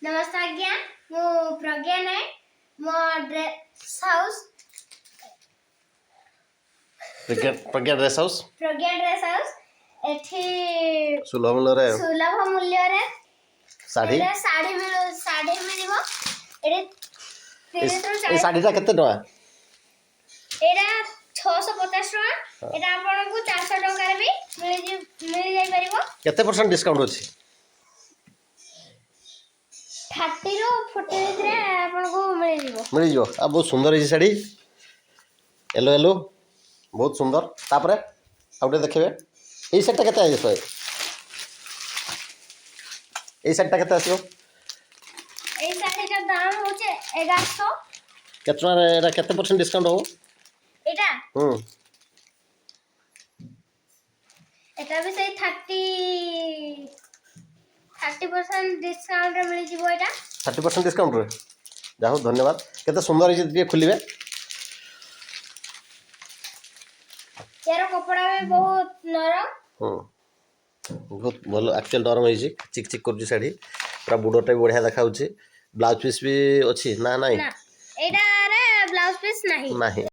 नमस्ते आज्ञा मु प्रज्ञा नायक मो ड्रेस हाउस प्रज्ञा ड्रेस हाउस एठी सुलभ मूल्य रे साड़ी साड़ी मिलिबो ए साड़ीटा केते टका एटा 650 टका एटा आपन को 400 टका रे भी मिल जाई परिबो केते % डिस्काउंट अछि 30 रो 40 रे आपन को मिल जो आ बहुत सुंदर है साड़ी येलो येलो बहुत सुंदर तापरे आउटे देखबे ए सेट केते आइसो ए सेट केते आसीबो ए साड़ी का दाम होचे 1100 केतना एटा केते % डिस्काउंट हो एटा एटा भी सही 30% डिस्काउंट रे मिल जिवो एटा 30% डिस्काउंट रे जाहो धन्यवाद केते सुंदर है जे खुलिबे यार कपड़ा भी बहुत नरम बहुत भल एक्चुअल नरम है चिक चिक कर साड़ी पूरा बुडोटा भी बढ़िया देखा ब्लाउज पीस भी अच्छी ना ना एटा रे ब्लाउज पीस नहीं नहीं